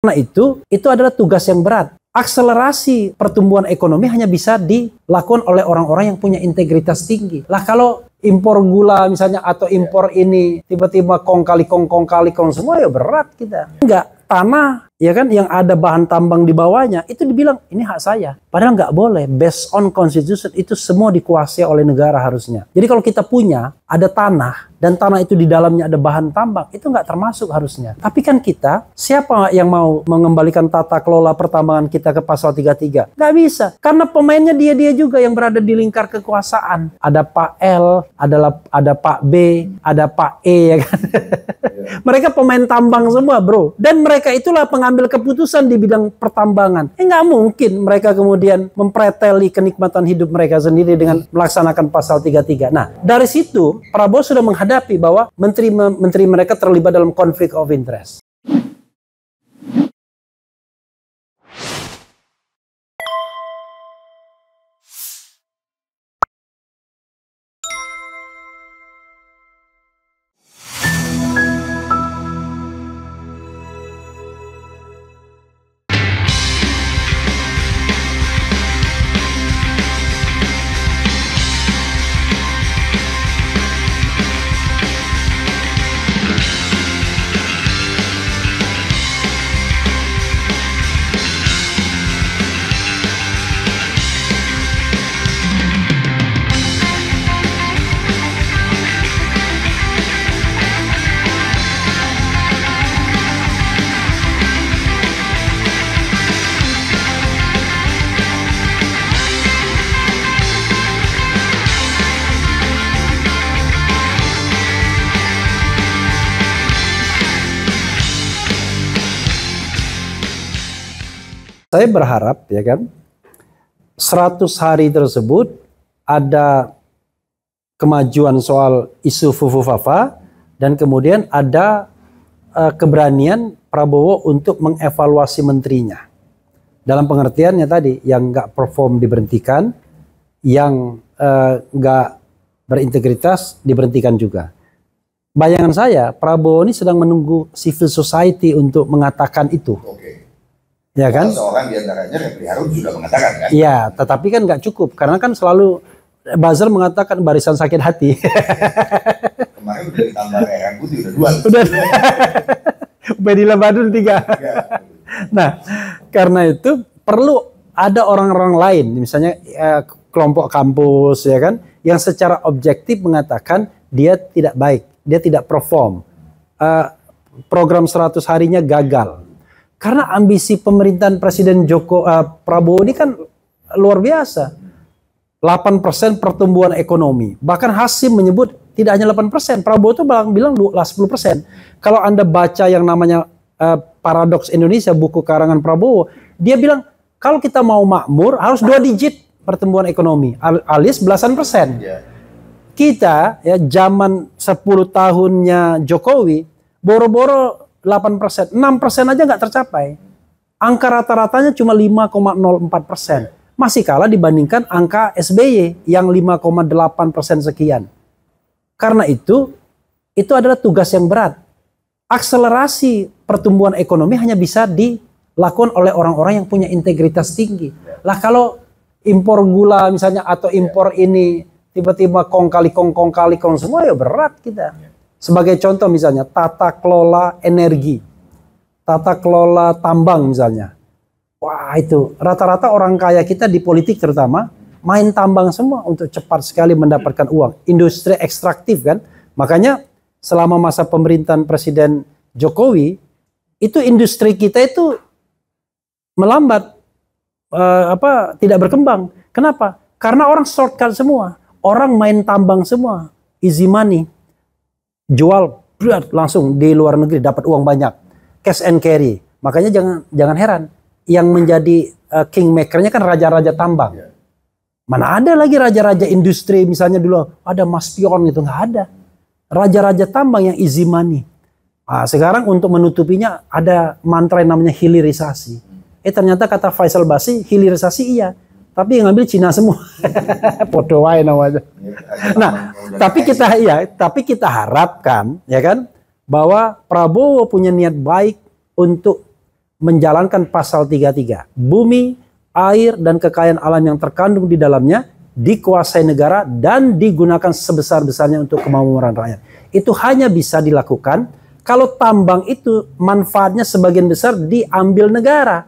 Karena itu adalah tugas yang berat. Akselerasi pertumbuhan ekonomi hanya bisa dilakukan oleh orang-orang yang punya integritas tinggi. Lah kalau impor gula misalnya atau impor ini tiba-tiba kong kali kong semua, ya berat kita. Enggak, tanah ya kan yang ada bahan tambang di bawahnya itu dibilang ini hak saya. Padahal nggak boleh. Based on constitution itu semua dikuasai oleh negara harusnya. Jadi kalau kita punya ada tanah dan tanah itu di dalamnya ada bahan tambang, itu nggak termasuk harusnya. Tapi kan kita, siapa yang mau mengembalikan tata kelola pertambangan kita ke pasal 33? Nggak bisa. Karena pemainnya dia juga yang berada di lingkar kekuasaan. Ada Pak L, ada Pak B, ada Pak E, ya kan? Mereka pemain tambang semua, bro. Dan mereka itulah pengambil keputusan di bidang pertambangan. Nggak mungkin mereka kemudian mempreteli kenikmatan hidup mereka sendiri dengan melaksanakan pasal 33. Nah, dari situ Prabowo sudah menghadapi bahwa menteri mereka terlibat dalam konflik of interest. Saya berharap ya kan 100 hari tersebut ada kemajuan soal isu Fufu Fafa dan kemudian ada keberanian Prabowo untuk mengevaluasi menterinya. Dalam pengertiannya tadi, yang nggak perform diberhentikan, yang nggak berintegritas diberhentikan juga. Bayangan saya, Prabowo ini sedang menunggu civil society untuk mengatakan itu. Ya kan? Seorang diantaranya Refli Harun sudah mengatakan kan? Iya, tetapi kan nggak cukup karena kan selalu buzzer mengatakan barisan sakit hati. Kemarin udah ditambah Ray Rangkuti udah 2. Udah. Bedila Badun 3. Nah, karena itu perlu ada orang-orang lain, misalnya kelompok kampus ya kan, yang secara objektif mengatakan dia tidak baik, dia tidak perform. Program 100 harinya gagal. Karena ambisi pemerintahan Presiden Prabowo ini kan luar biasa. 8% pertumbuhan ekonomi. Bahkan Hasim menyebut tidak hanya 8%. Prabowo itu bilang 10%. Kalau Anda baca yang namanya Paradoks Indonesia, buku karangan Prabowo, dia bilang kalau kita mau makmur harus 2 digit pertumbuhan ekonomi, alias belasan persen. Kita ya zaman 10 tahunnya Jokowi, boro-boro 8%, 6% aja nggak tercapai. Angka rata-ratanya cuma 5,04%. Masih kalah dibandingkan angka SBY yang 5,8% sekian. Karena itu adalah tugas yang berat. Akselerasi pertumbuhan ekonomi hanya bisa dilakukan oleh orang-orang yang punya integritas tinggi. Lah kalau impor gula misalnya atau impor ini tiba-tiba kong kali kong semua, ya berat kita. Sebagai contoh misalnya tata kelola energi, tata kelola tambang misalnya. Wah itu rata-rata orang kaya kita di politik terutama main tambang semua untuk cepat sekali mendapatkan uang. Industri ekstraktif kan. Makanya selama masa pemerintahan Presiden Jokowi itu industri kita itu melambat, tidak berkembang. Kenapa? Karena orang shortcut semua. Orang main tambang semua. Easy money. Jual langsung di luar negeri dapat uang banyak, cash and carry. Makanya jangan heran yang menjadi kingmakernya kan raja-raja tambang. Mana ada lagi raja-raja industri misalnya dulu ada Mas Pion itu, nggak ada. Raja-raja tambang yang easy money. Nah, sekarang untuk menutupinya ada mantra yang namanya hilirisasi. Ternyata kata Faisal Basri hilirisasi iya. Tapi yang ngambil Cina semua. Podo wae namanya. Nah, tapi kita harapkan ya kan bahwa Prabowo punya niat baik untuk menjalankan pasal 33. Bumi, air, dan kekayaan alam yang terkandung di dalamnya dikuasai negara dan digunakan sebesar-besarnya untuk kemakmuran rakyat. Itu hanya bisa dilakukan kalau tambang itu manfaatnya sebagian besar diambil negara.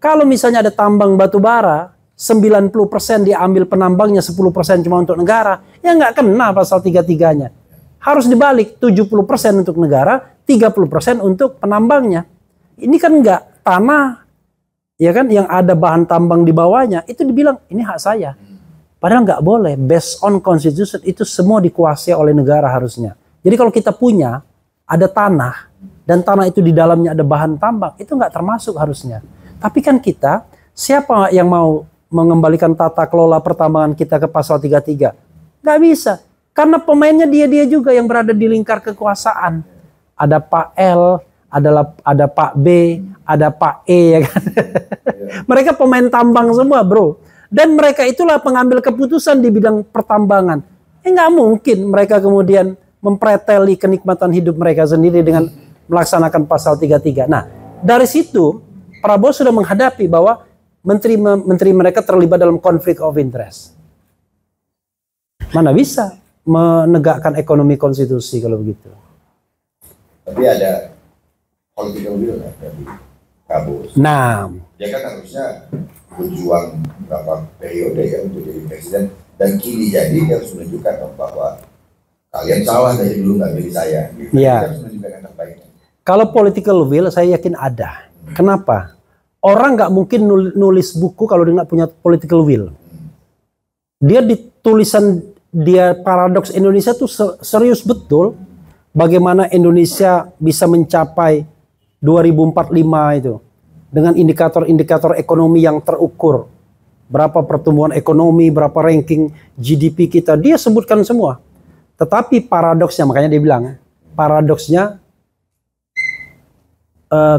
Kalau misalnya ada tambang batu bara, 90% diambil penambangnya, 10% cuma untuk negara, ya nggak kena pasal 33-nya. Harus dibalik, 70% untuk negara, 30% untuk penambangnya. Ini kan nggak tanah, ya kan, yang ada bahan tambang di bawahnya, itu dibilang ini hak saya. Padahal nggak boleh, based on constitution itu semua dikuasai oleh negara harusnya. Jadi kalau kita punya, ada tanah, dan tanah itu di dalamnya ada bahan tambang, itu nggak termasuk harusnya. Tapi kan kita, siapa yang mau mengembalikan tata kelola pertambangan kita ke pasal 33? Nggak bisa. Karena pemainnya dia juga yang berada di lingkar kekuasaan. Ada Pak L, ada Pak B, ada Pak E, ya kan? Mereka pemain tambang semua, bro. Dan mereka itulah pengambil keputusan di bidang pertambangan. Nggak mungkin mereka kemudian mempreteli kenikmatan hidup mereka sendiri dengan melaksanakan pasal 33. Nah, dari situ Prabowo sudah menghadapi bahwa menteri mereka terlibat dalam konflik of interest. Mana bisa menegakkan ekonomi konstitusi kalau begitu? Tapi ada political will dari Prabowo. Nah, dia kan harusnya berjuang beberapa periode ya untuk jadi presiden, dan kini jadi dia harus menunjukkan bahwa kalian salah dari dulu nggak milih saya. Gitu. Ya. Dia harus menunjukkan yang terbaiknya. Kalau political will saya yakin ada. Kenapa? Orang nggak mungkin nulis buku kalau dia nggak punya political will. Dia di tulisan dia Paradoks Indonesia tuh serius betul. Bagaimana Indonesia bisa mencapai 2045 itu. Dengan indikator-indikator ekonomi yang terukur. Berapa pertumbuhan ekonomi, berapa ranking GDP kita. Dia sebutkan semua. Tetapi paradoksnya, makanya dia bilang, paradoksnya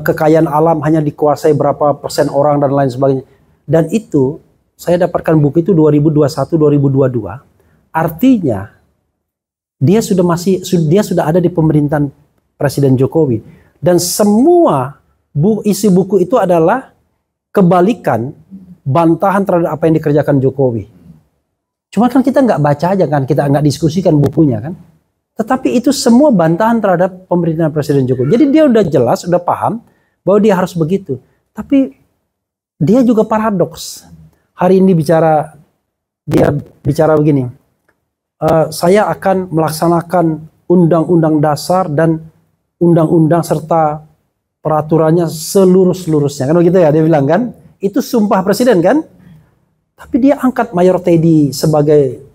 kekayaan alam hanya dikuasai berapa persen orang dan lain sebagainya. Dan itu, saya dapatkan buku itu 2021-2022. Artinya, dia sudah ada di pemerintahan Presiden Jokowi. Dan semua isi buku itu adalah kebalikan bantahan terhadap apa yang dikerjakan Jokowi. Cuma kan kita nggak baca aja kan, kita nggak diskusikan bukunya kan. Tetapi itu semua bantahan terhadap pemerintahan Presiden Jokowi. Jadi dia udah jelas, udah paham bahwa dia harus begitu. Tapi dia juga paradoks. Hari ini dia bicara begini. Saya akan melaksanakan undang-undang dasar dan undang-undang serta peraturannya seluruh-seluruhnya. Kan begitu ya dia bilang kan. Itu sumpah presiden kan. Tapi dia angkat Mayor Teddy sebagai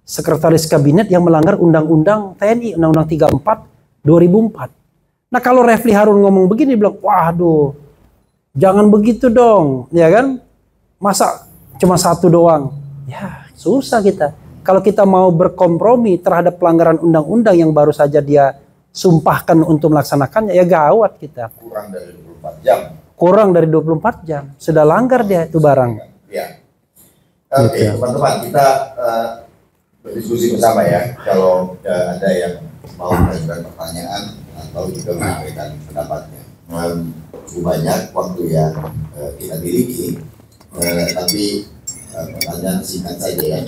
sekretaris kabinet yang melanggar undang-undang TNI, undang-undang 34 2004. Nah kalau Refli Harun ngomong begini, bilang, waduh, jangan begitu dong, ya kan? Masa cuma satu doang? Ya susah kita. Kalau kita mau berkompromi terhadap pelanggaran undang-undang yang baru saja dia sumpahkan untuk melaksanakannya, ya gawat kita. Kurang dari 24 jam. Kurang dari 24 jam. Sudah langgar dia itu barang. Ya. Oke, teman-teman, kita berdiskusi bersama ya. Kalau ada yang mau mengajukan pertanyaan atau juga menyampaikan pendapatnya. Cukup banyak waktu yang kita miliki, tapi pertanyaan singkat saja ya.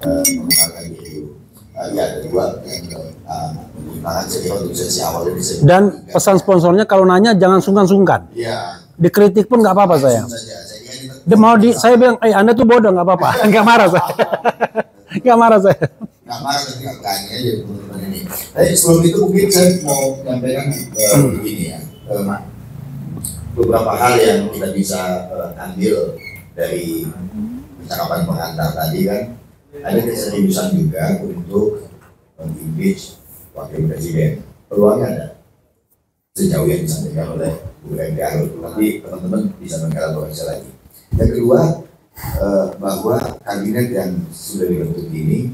Mengenalkan diri. Ya ada dua yang menggunakan sesi awal ini. Dan pesan sponsornya kalau nanya jangan sungkan-sungkan. Iya. Dikritik pun nggak apa-apa saya. Dia mau saya bilang, Anda tuh bodoh, nggak apa-apa. Nggak marah saya. Nggak marah saya. Nggak marah, tapi nggak berani aja teman-teman ini. Tapi sebelum itu mungkin saya mau menyampaikan begini ya. Beberapa hal yang kita bisa ambil dari percakapan pengantar tadi kan. Ada keseriusan juga untuk impeach wakil presiden. Peluangnya ada sejauh yang disampaikan oleh Bu Refli Harun, tapi teman-teman bisa mengelaborasi lagi. Yang kedua, bahwa kabinet yang sudah dibentuk ini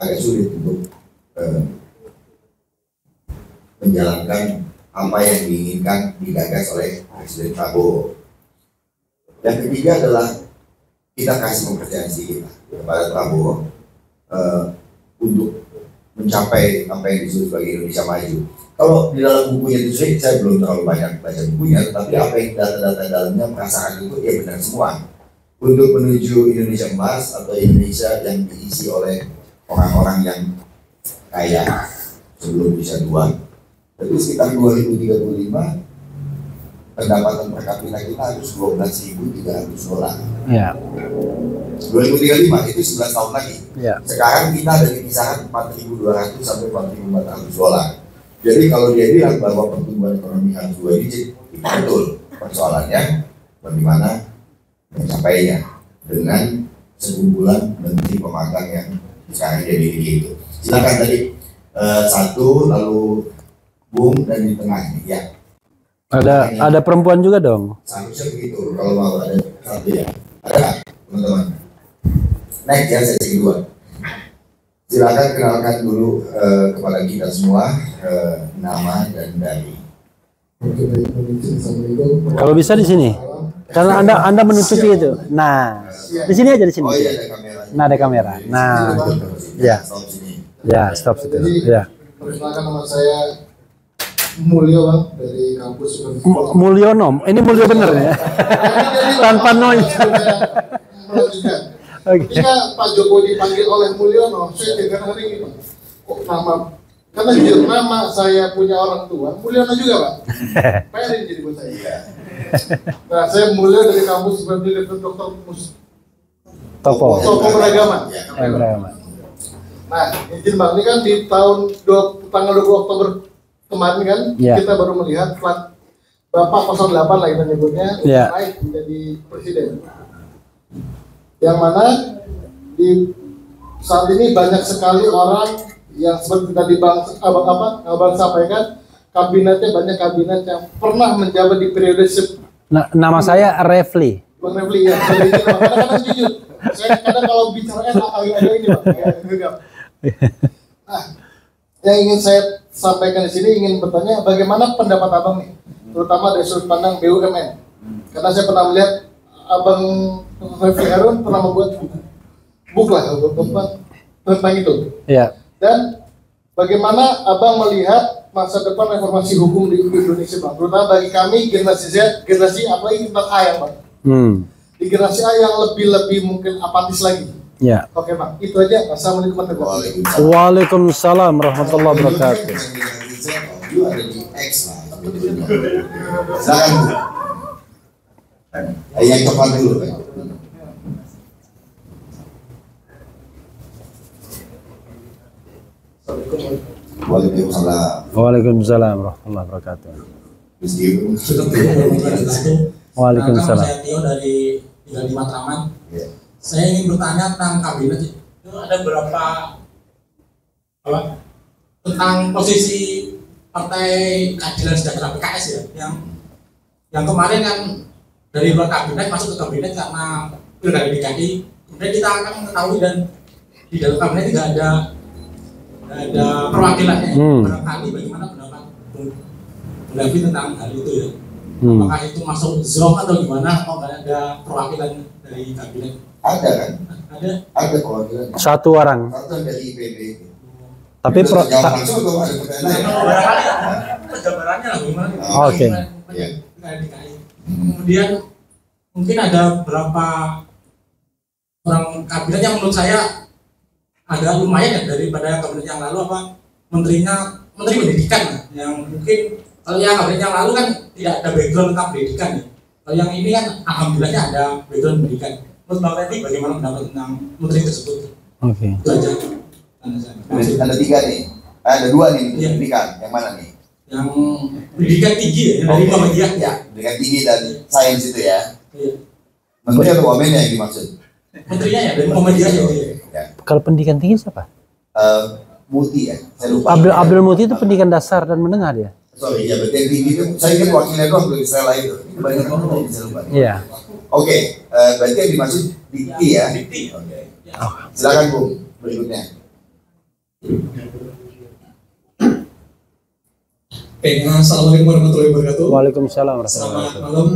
agak sulit untuk menjalankan apa yang diinginkan digagas oleh Presiden Prabowo. Yang ketiga adalah kita kasih kepercayaan kita kepada Prabowo untuk mencapai apa yang disebut sebagai Indonesia Maju. Kalau di dalam bukunya itu sih, saya belum terlalu banyak baca bukunya, tapi apa yang data-data dalamnya merasakan itu ya benar semua. Untuk menuju Indonesia emas atau Indonesia yang diisi oleh orang-orang yang kaya sebelum bisa tua, tapi sekitar 2035 pendapatan per kapita kita harus $12.300. Ya. 2035 itu 11 tahun lagi. Ya. Sekarang kita ada di kisaran $4.200 sampai $4.400. Jadi kalau dia bilang bahwa pertumbuhan ekonomi harus 2 digit, itu betul. Persoalannya bagaimana mencapainya dengan sekumpulan menteri pemagang yang sekarang jadi itu. Silakan tadi satu, lalu Bung, dan di tengah ini ya. Ada perempuan juga dong. Seharusnya begitu. Kalau mau ada satu ya. Ada teman-teman. Next ya, sesi kedua. Silakan kenalkan dulu kepada kita semua nama dan dari. Kalau bisa di sini. Karena Anda menutupi itu. Nah, di sini aja di sini. Oh iya, ada kamera. Nah, ada kamera. Nah, ya. Ya, stop situ. Ya. Perkenalkan, nama saya Mulyo, Bang, dari kampus Mulyono. Ini Mulyo bener ya. Tanpa noise. Melanjutkan. Oke. Ketika Pak Jokowi dipanggil oleh Mulyono, saya dengar hari ini, Pak. Kok nama? Karena jujur nama saya punya orang tua, Mulyono juga, Pak. Pengen jadi buat saya. Nah, saya Mulyo dari kampus sebagai Dokter Topo. Beragama. Beragama. Nah, izin Bang, ini kan di tanggal 20 Oktober kemarin kan, kita baru melihat Bapak 08 lah kita nyebutnya, naik menjadi presiden. Yang mana di saat ini banyak sekali orang yang seperti tadi Abang sampaikan, kabinetnya banyak kabinet yang pernah menjabat di periode nama saya Refli. Bang Refli ya, kadang-kadang jujur, saya kadang kalau bicara agak ini Bang, agak. Nah, yang ingin saya sampaikan di sini ingin bertanya bagaimana pendapat Abang nih, terutama dari sudut pandang BUMN, karena saya pernah melihat Abang Refli Harun pernah membuat buku lah tentang itu. Ya. Dan bagaimana Abang melihat masa depan reformasi hukum di Indonesia, Bang? Terutama bagi kami generasi Z, generasi apalagi tentang A ya, Bang. Di generasi A yang lebih mungkin apatis lagi. Ya. Oke, Bang. Itu aja. Assalamualaikum warahmatullahi wabarakatuh. Waalaikumsalam warahmatullahi wabarakatuh. Ada di X lah. Silakan Bu. Yang cepat dulu. Waalaikumsalam. Waalaikumsalam warahmatullahi wabarakatuh. Waalaikumsalam. Saya Tio dari tinggal di Matraman. Saya ingin bertanya tentang kabinet. Itu ada berapa tentang posisi Partai Keadilan Sejahtera PKS ya, yang kemarin kan dari luar kabinet masuk ke kabinet karena pilkada DKI. Kemudian kita akan mengetahui dan di dalam kabinet tidak ada perwakilannya. Barangkali bagaimana pendapat Bung David tentang hal itu ya? Apakah itu masuk zone atau gimana? Atau nggak ada perwakilan dari kabinet? Ada kan? Ada perwakilan. Satu orang. Satu dari IPB. Tapi barangkali penjabarannya lah gimana? Oke. Kemudian mungkin ada beberapa orang kabinet yang menurut saya agak lumayan ya daripada kabinet yang lalu, menteri pendidikan yang mungkin kalau yang kabinet yang lalu kan tidak ada background tentang pendidikan ya. Kalau yang ini kan alhamdulillahnya ada background pendidikan. Menurut Bang Refli bagaimana pendapat tentang menteri tersebut? Oke. Itu aja. Ada 3 nih. Ada 2 nih pendidikan. Yang mana nih? Yang pendidikan tinggi ya, dari Muhammadiyah. Ya, pendidikan tinggi dan sains itu ya. Iya. Menteri atau wamennya yang dimaksud? Menterinya ya, dari Muhammadiyah ya. Kalau pendidikan tinggi siapa? Muti ya. Saya lupa. Abdul Muti itu pendidikan dasar dan menengah dia. Sorry, ya berarti yang tinggi itu saya kan wakilnya doang untuk Israel itu. Banyak orang saya lupa. Iya. Oke, berarti yang dimaksud Dikti ya. Dikti. Oke. Silakan Bu, berikutnya. Assalamualaikum warahmatullahi wabarakatuh. Waalaikumsalam warahmatullahi Selamat wabarakatuh. malam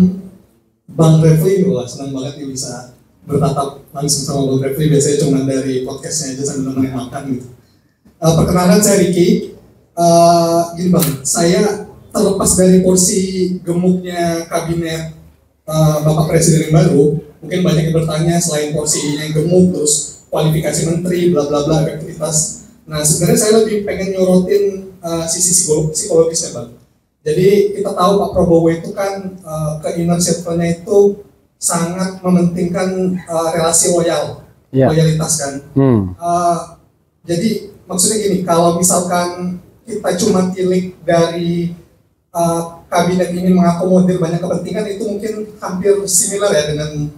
Bang Refli. Wah, senang banget nih bisa bertatap langsung sama Bang Refli. Biasanya cuma dari podcastnya aja sambil nemenin makan gitu. Perkenalkan saya Ricky. gini Bang, saya terlepas dari porsi gemuknya kabinet Bapak Presiden yang baru, mungkin banyak yang bertanya selain porsinya yang gemuk, terus kualifikasi menteri, bla bla bla, efektivitas. Nah sebenarnya saya lebih pengen nyorotin sisi psikologisnya Bang. Jadi kita tahu Pak Prabowo itu kan ke inner circle-nya itu sangat mementingkan relasi loyalitas kan. Jadi maksudnya gini, kalau misalkan kita cuma tilik dari kabinet ini mengakomodir banyak kepentingan, itu mungkin hampir similar ya dengan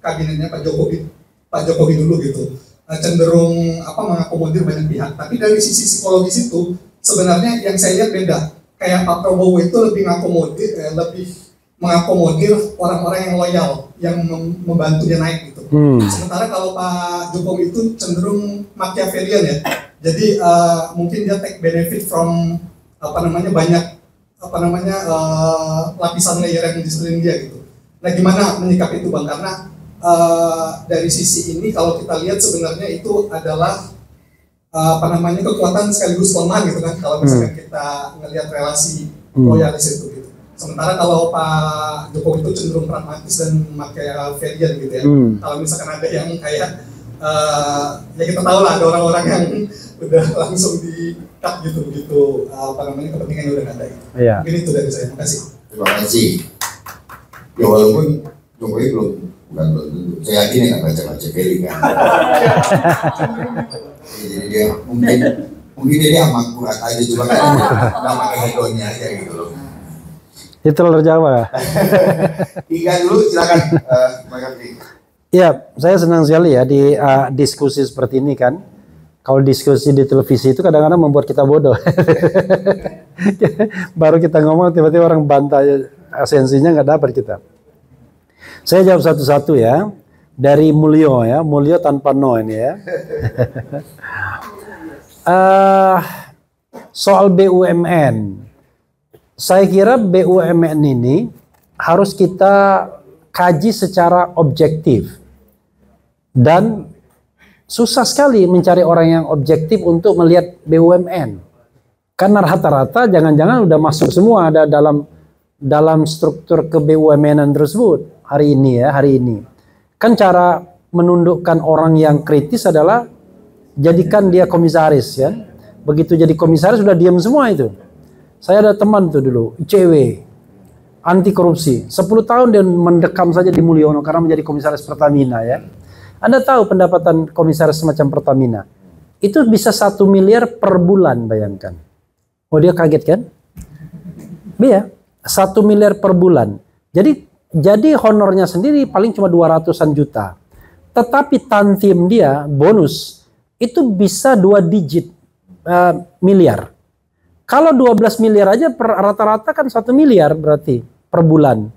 kabinetnya Pak Jokowi dulu gitu, cenderung mengakomodir banyak pihak. Tapi dari sisi psikologis itu sebenarnya yang saya lihat beda. Kayak Pak Prabowo itu lebih mengakomodir orang-orang yang loyal, yang membantu dia naik gitu. Sementara kalau Pak Jokowi itu cenderung Machiavellian ya. Jadi mungkin dia take benefit from banyak lapisan layer yang di sekeliling dia gitu. Nah gimana menyikapi itu Bang? Karena dari sisi ini kalau kita lihat sebenarnya itu adalah kekuatan sekaligus kelemahan gitu kan, kalau misalkan kita ngelihat relasi loyalis itu gitu. Sementara kalau Pak Jokowi itu cenderung pragmatis dan Machiavellian gitu ya. Kalau misalkan ada yang kayak ya kita tahu lah, ada orang-orang yang udah langsung di-cut gitu begitu kepentingannya udah nggak ada gitu. Mungkin itu dari saya. Terima kasih. Terima kasih. Ya walaupun Jokowi bukan tentu. Saya yakin nggak baca Kelly kan. Jadi dia mungkin dia amat kuat aja, cuma kan nggak pakai hedonnya aja gitu loh. Itu telur Jawa. Tiga dulu silakan. Ya, saya senang sekali ya di diskusi seperti ini kan. Kalau diskusi di televisi itu kadang-kadang membuat kita bodoh. Baru kita ngomong tiba-tiba orang bantah, esensinya nggak dapat kita. Saya jawab satu-satu ya. Dari Mulyo ya, Mulyo tanpa no ini ya. Soal BUMN, saya kira BUMN ini harus kita kaji secara objektif. Dan susah sekali mencari orang yang objektif untuk melihat BUMN. Karena rata-rata jangan-jangan udah masuk semua ada dalam struktur ke BUMN tersebut hari ini. Kan cara menundukkan orang yang kritis adalah jadikan dia komisaris ya. Begitu jadi komisaris sudah diam semua itu. Saya ada teman tuh dulu, ICW, anti korupsi. 10 tahun dia mendekam saja di Mulyono karena menjadi komisaris Pertamina ya. Anda tahu pendapatan komisaris semacam Pertamina itu bisa 1 miliar per bulan, bayangkan. Oh dia kaget kan? Iya, 1 miliar per bulan. Jadi honornya sendiri paling cuma 200-an juta. Tetapi tantim dia, bonus, itu bisa 2 digit miliar. Kalau 12 miliar aja rata-rata kan 1 miliar berarti per bulan.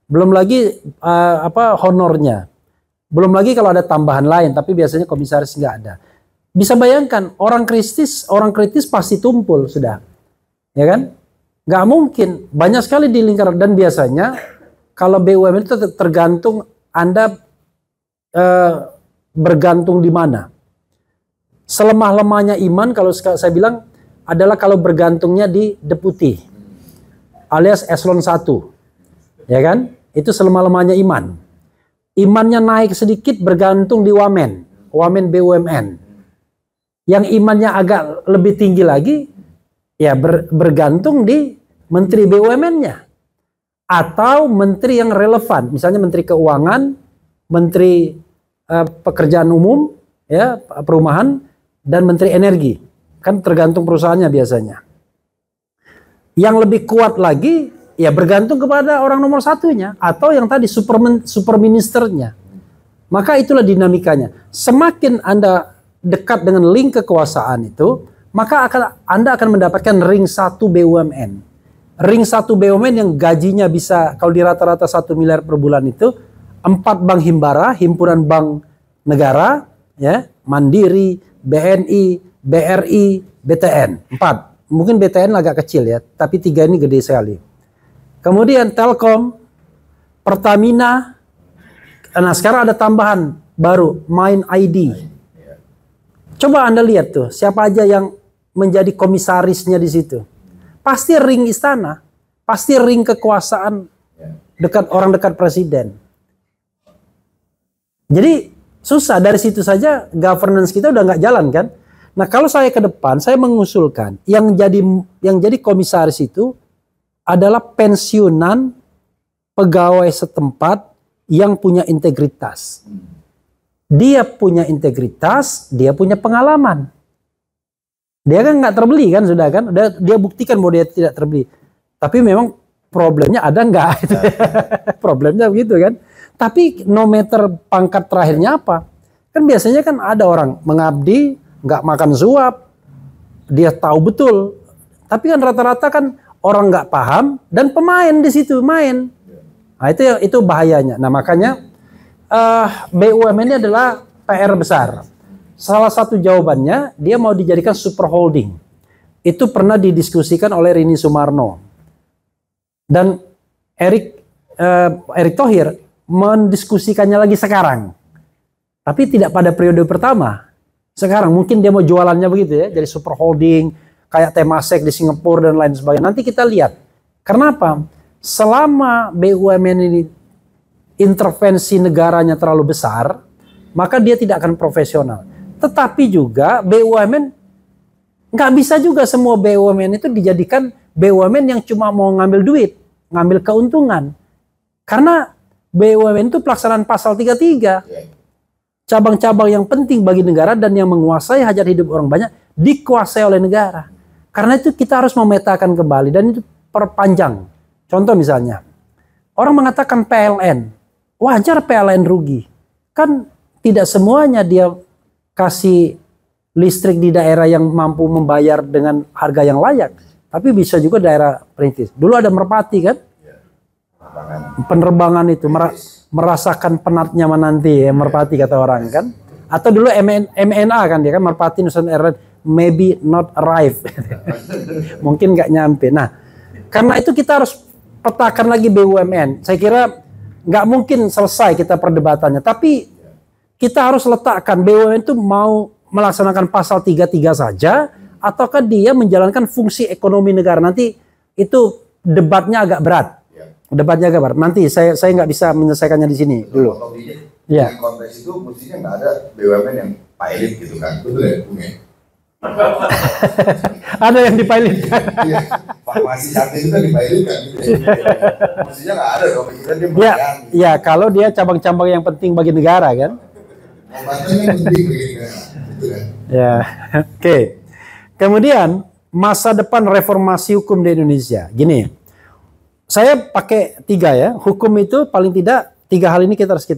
Belum lagi honornya. Belum lagi kalau ada tambahan lain, tapi biasanya komisaris nggak ada. Bisa bayangkan orang kritis pasti tumpul sudah. Ya kan? Nggak mungkin. Banyak sekali di lingkaran, dan biasanya kalau BUMN itu tergantung Anda bergantung di mana. Selemah-lemahnya iman kalau saya bilang adalah kalau bergantungnya di deputi alias eselon 1. Ya kan? Itu selemah-lemahnya iman. Imannya naik sedikit bergantung di wamen BUMN. Yang imannya agak lebih tinggi lagi ya bergantung di menteri BUMN-nya. Atau menteri yang relevan, misalnya menteri keuangan, menteri pekerjaan umum, ya perumahan, dan menteri energi, kan tergantung perusahaannya biasanya. Yang lebih kuat lagi, ya bergantung kepada orang nomor satunya, atau yang tadi super ministernya. Maka itulah dinamikanya. Semakin Anda dekat dengan link kekuasaan itu, maka Anda akan mendapatkan ring 1 BUMN. Ring 1 BUMN yang gajinya bisa, kalau di rata-rata 1 miliar per bulan itu, 4 bank himbara, himpunan bank negara, ya, Mandiri, BNI, BRI, BTN. 4. Mungkin BTN agak kecil ya, tapi 3 ini gede sekali. Kemudian Telkom, Pertamina, nah sekarang ada tambahan baru, Mind ID. Coba Anda lihat tuh, siapa aja yang menjadi komisarisnya di situ. Pasti ring istana, pasti ring kekuasaan dekat orang dekat presiden. Jadi susah, dari situ saja governance kita udah nggak jalan kan. Nah kalau saya ke depan, saya mengusulkan yang jadi komisaris itu adalah pensiunan pegawai setempat yang punya integritas. Dia punya integritas, dia punya pengalaman. Dia kan nggak terbeli kan, sudah kan, dia buktikan bahwa dia tidak terbeli. Tapi memang problemnya ada nggak? Problemnya begitu kan. Tapi no matter pangkat terakhirnya apa, kan biasanya kan ada orang mengabdi, nggak makan suap, dia tahu betul. Tapi kan rata-rata kan orang nggak paham dan pemain di situ main. Nah itu bahayanya. Nah makanya BUMN ini adalah PR besar. Salah satu jawabannya dia mau dijadikan super holding. Itu pernah didiskusikan oleh Rini Sumarno dan Erick Thohir mendiskusikannya lagi sekarang. Tapi tidak pada periode pertama. Sekarang mungkin dia mau jualannya begitu ya, jadi super holding kayak Temasek di Singapura dan lain sebagainya. Nanti kita lihat. Kenapa? Selama BUMN ini intervensi negaranya terlalu besar, maka dia tidak akan profesional. Tetapi juga BUMN nggak bisa juga semua BUMN itu dijadikan BUMN yang cuma mau ngambil duit, ngambil keuntungan. Karena BUMN itu pelaksanaan pasal 33. Cabang-cabang yang penting bagi negara dan yang menguasai hajat hidup orang banyak dikuasai oleh negara. Karena itu kita harus memetakan kembali dan itu perpanjang. Contoh misalnya, orang mengatakan PLN, wajar PLN rugi. Kan tidak semuanya dia kasih listrik di daerah yang mampu membayar dengan harga yang layak. Tapi bisa juga daerah perintis. Dulu ada Merpati kan? Penerbangan itu merasakan penatnya menanti ya, Merpati kata orang kan. Atau dulu MNA kan dia kan, Merpati Nusantara Airlines maybe not arrive. Mungkin nggak nyampe. Nah, karena itu kita harus petakan lagi BUMN. Saya kira nggak mungkin selesai kita perdebatannya. Tapi kita harus letakkan BUMN itu mau melaksanakan pasal 33 saja ataukah dia menjalankan fungsi ekonomi negara. Nanti itu debatnya agak berat. Debatnya agak berat. Nanti saya nggak bisa menyelesaikannya di sini dulu. Ya. Di konteks itu mestinya nggak ada BUMN yang pilot gitu kan, betul ya, Bung? Ada yang dipilot. Iya, farmasi cantik itu kan dipilot kan. Mestinya nggak ada dong, dia melayani. Ya, kalau dia cabang-cabang yang penting bagi negara kan. Obatnya penting bagi negara, gitu kan. Ya, oke. Kemudian masa depan reformasi hukum di Indonesia. Gini, saya pakai 3 ya. Hukum itu paling tidak 3 hal ini kita harus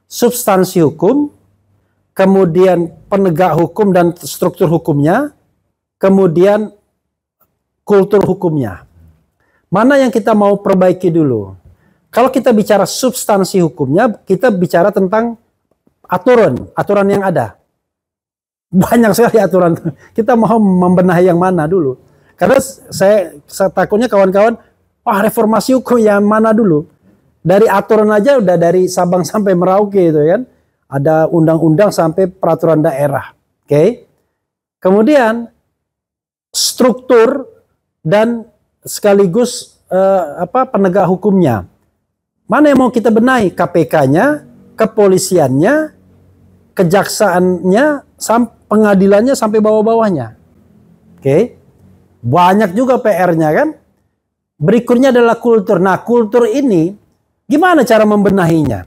substansi hukum, kemudian penegak hukum dan struktur hukumnya, kemudian kultur hukumnya. Mana yang kita mau perbaiki dulu? Kalau kita bicara substansi hukumnya, kita bicara tentang aturan yang ada. Banyak sekali aturan. Kita mau membenahi yang mana dulu? Karena saya takutnya kawan-kawan, wah reformasi hukum yang mana dulu? Dari aturan aja udah dari Sabang sampai Merauke itu kan. Ada undang-undang sampai peraturan daerah. Oke. Kemudian struktur dan sekaligus penegak hukumnya. Mana yang mau kita benahi? KPK-nya, kepolisiannya, kejaksaannya, pengadilannya sampai bawah-bawahnya. Oke. Banyak juga PR-nya kan. Berikutnya adalah kultur. Nah, kultur ini gimana cara membenahinya?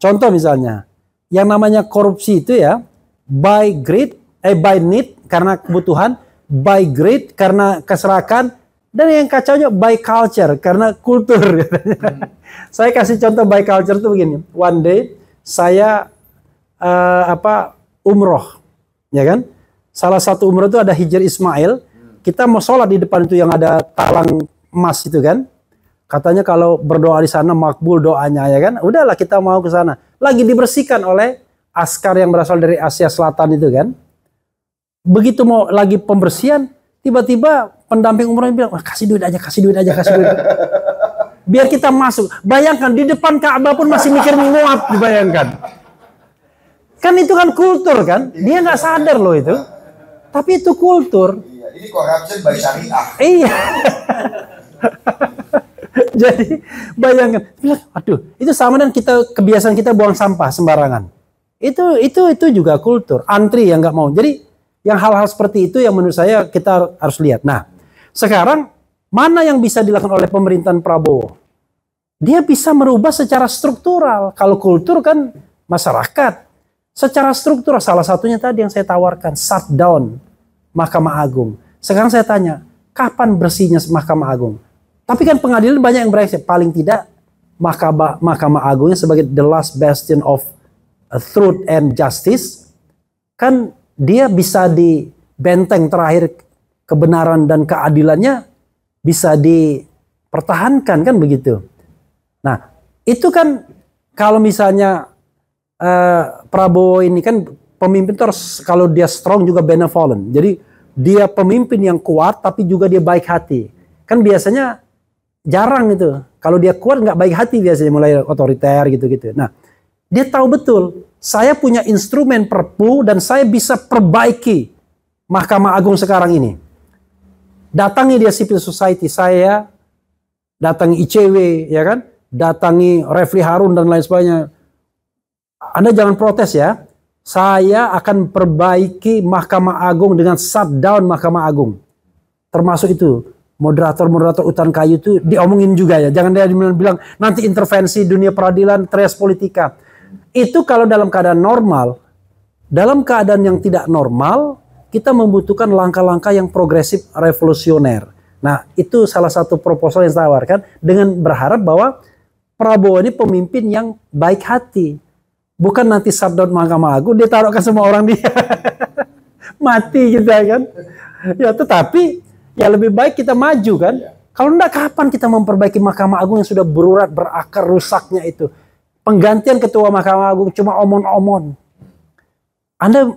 Contoh misalnya, yang namanya korupsi itu ya, by need karena kebutuhan, by greed karena keserakan, dan yang kacaunya by culture karena kultur. Saya kasih contoh by culture itu begini. One day saya umroh, ya kan? Salah satu umroh itu ada Hijr Ismail. Kita mau sholat di depan itu yang ada talang emas itu kan. Katanya kalau berdoa di sana makbul doanya ya kan. Udahlah kita mau ke sana. Lagi dibersihkan oleh askar yang berasal dari Asia Selatan itu kan. Begitu mau lagi pembersihan, tiba-tiba pendamping umrohnya bilang, kasih duit aja. Biar kita masuk. Bayangkan di depan Ka'bah pun masih mikir menguap, dibayangkan. Kan itu kan kultur kan. Dia nggak sadar loh itu. Tapi itu kultur. Iya, ini corruption by syariah. Iya. Jadi bayangkan, aduh, itu sama dengan kebiasaan kita buang sampah sembarangan. Itu juga kultur. Antri yang nggak mau. Jadi yang hal-hal seperti itu yang menurut saya kita harus lihat. Nah, sekarang mana yang bisa dilakukan oleh pemerintahan Prabowo? Dia bisa merubah secara struktural. Kalau kultur kan masyarakat. Secara struktural salah satunya tadi yang saya tawarkan, shutdown Mahkamah Agung. Sekarang saya tanya, kapan bersihnya Mahkamah Agung? Tapi kan pengadilan banyak yang bereaksi. Paling tidak Mahkamah Agungnya sebagai the last bastion of truth and justice, kan dia bisa di benteng terakhir kebenaran dan keadilannya bisa dipertahankan, kan begitu. Nah, itu kan kalau misalnya Prabowo ini kan pemimpin terus, kalau dia strong juga benevolent. Jadi dia pemimpin yang kuat tapi juga dia baik hati. Kan biasanya jarang itu. Kalau dia kuat nggak baik hati biasanya, mulai otoriter gitu-gitu. Nah, dia tahu betul, saya punya instrumen Perpu dan saya bisa perbaiki Mahkamah Agung sekarang ini. Datangi dia civil society, saya datangi ICW, ya kan? Datangi Refli Harun dan lain sebagainya. Anda jangan protes ya. Saya akan perbaiki Mahkamah Agung dengan shutdown Mahkamah Agung. Termasuk itu moderator hutan kayu itu diomongin juga ya. Jangan dia bilang nanti intervensi dunia peradilan, tres politika. Itu kalau dalam keadaan normal. Dalam keadaan yang tidak normal, kita membutuhkan langkah-langkah yang progresif revolusioner. Nah, itu salah satu proposal yang saya tawarkan dengan berharap bahwa Prabowo ini pemimpin yang baik hati. Bukan nanti shutdown Mahkamah Agung, dia taruhkan semua orang dia. Mati kita kan. Ya, tetapi ya lebih baik kita maju kan. Kalau enggak, kapan kita memperbaiki Mahkamah Agung yang sudah berurat, berakar, rusaknya itu. Penggantian ketua Mahkamah Agung cuma omon-omon. Anda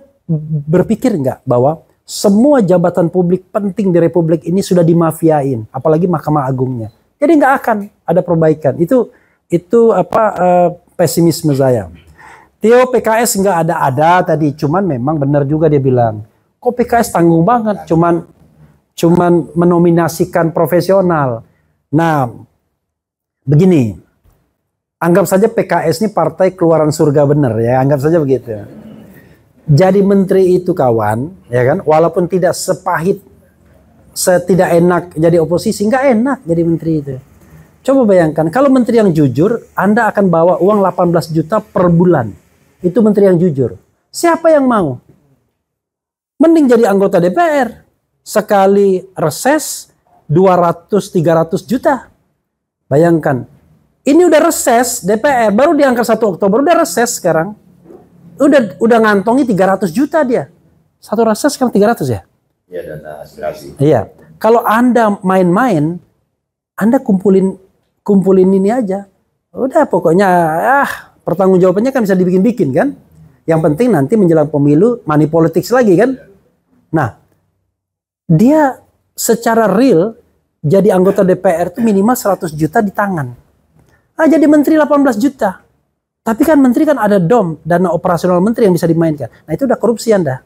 berpikir enggak bahwa semua jabatan publik penting di Republik ini sudah dimafiain, apalagi Mahkamah Agungnya. Jadi enggak akan ada perbaikan. Itu pesimisme saya. Tio PKS nggak ada tadi, cuman memang benar juga dia bilang, kok PKS tanggung banget, cuman menominasikan profesional. Nah, begini, anggap saja PKS ini partai keluaran surga bener ya, anggap saja begitu. Jadi menteri itu kawan, ya kan, walaupun tidak sepahit, tidak enak jadi oposisi, nggak enak jadi menteri itu. Coba bayangkan, kalau menteri yang jujur, Anda akan bawa uang 18 juta per bulan. Itu menteri yang jujur. Siapa yang mau? Mending jadi anggota DPR. Sekali reses 200-300 juta. Bayangkan. Ini udah reses DPR. Baru diangkat 1 Oktober. Udah reses sekarang. Udah ngantongi 300 juta dia. Satu reses sekarang 300 ya? Iya, dana aspirasi. Iya. Kalau Anda main-main, Anda kumpulin ini aja. Udah pokoknya pertanggungjawabannya kan bisa dibikin-bikin kan. Yang penting nanti menjelang pemilu money politics lagi kan. Nah, dia secara real jadi anggota DPR itu minimal 100 juta di tangan. Jadi menteri 18 juta. Tapi kan menteri kan ada DOM, dana operasional menteri yang bisa dimainkan. Nah, itu udah korupsi Anda.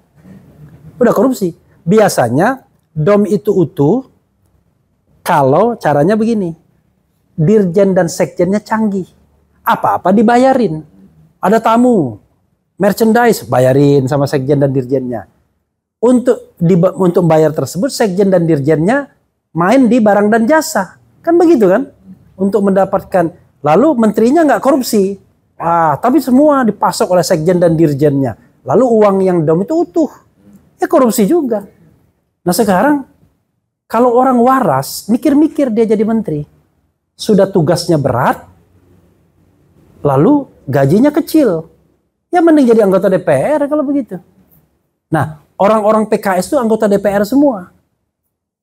Udah korupsi. Biasanya DOM itu utuh kalau caranya begini. Dirjen dan sekjennya canggih. Apa-apa dibayarin. Ada tamu, merchandise, bayarin sama sekjen dan dirjennya. Untuk bayar tersebut, sekjen dan dirjennya main di barang dan jasa. Kan begitu kan? Untuk mendapatkan, lalu menterinya nggak korupsi. Tapi semua dipasok oleh sekjen dan dirjennya. Lalu uang yang dom itu utuh. Ya korupsi juga. Nah sekarang, kalau orang waras, mikir-mikir dia jadi menteri. Sudah tugasnya berat, lalu gajinya kecil. Ya mending jadi anggota DPR kalau begitu. Nah, orang-orang PKS itu anggota DPR semua.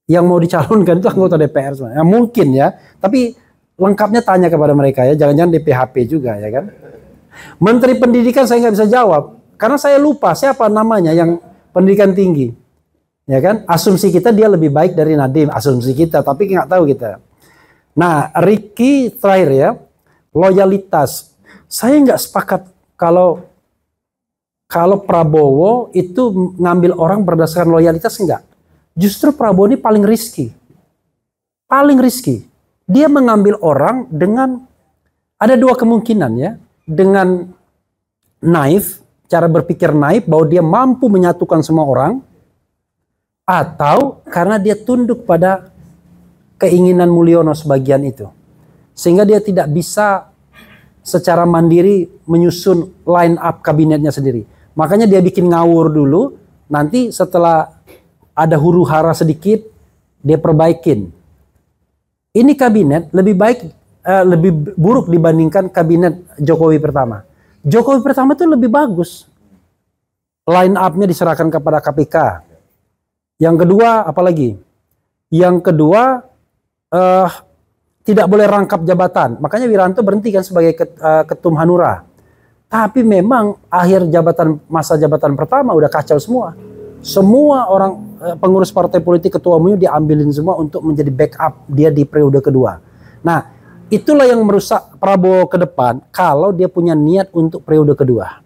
Yang mau dicalonkan itu anggota DPR semua. Ya, mungkin ya, tapi lengkapnya tanya kepada mereka ya. Jangan-jangan di PHP juga ya kan. Menteri Pendidikan saya nggak bisa jawab. Karena saya lupa siapa namanya yang pendidikan tinggi. Ya kan, asumsi kita dia lebih baik dari Nadiem. Asumsi kita, tapi nggak tahu kita. Nah, Ricky terakhir ya. Loyalitas. Saya nggak sepakat kalau Kalau Prabowo itu ngambil orang berdasarkan loyalitas, enggak. Justru Prabowo ini paling risky. Paling risky. Dia mengambil orang dengan, ada dua kemungkinan ya. Dengan naif, cara berpikir naif, bahwa dia mampu menyatukan semua orang. Atau karena dia tunduk pada keinginan Mulyono sebagian itu. Sehingga dia tidak bisa secara mandiri menyusun line up kabinetnya sendiri. Makanya dia bikin ngawur dulu, nanti setelah ada huru hara sedikit, dia perbaikin. Ini kabinet lebih baik, lebih buruk dibandingkan kabinet Jokowi pertama. Jokowi pertama itu lebih bagus. Line up-nya diserahkan kepada KPK. Yang kedua, apalagi? Yang kedua, tidak boleh rangkap jabatan. Makanya Wiranto berhenti kan sebagai ketum Hanura. Tapi memang akhir masa jabatan pertama udah kacau semua. Semua orang pengurus partai politik, ketua umumnya diambilin semua untuk menjadi backup dia di periode kedua. Nah, itulah yang merusak Prabowo ke depan kalau dia punya niat untuk periode kedua.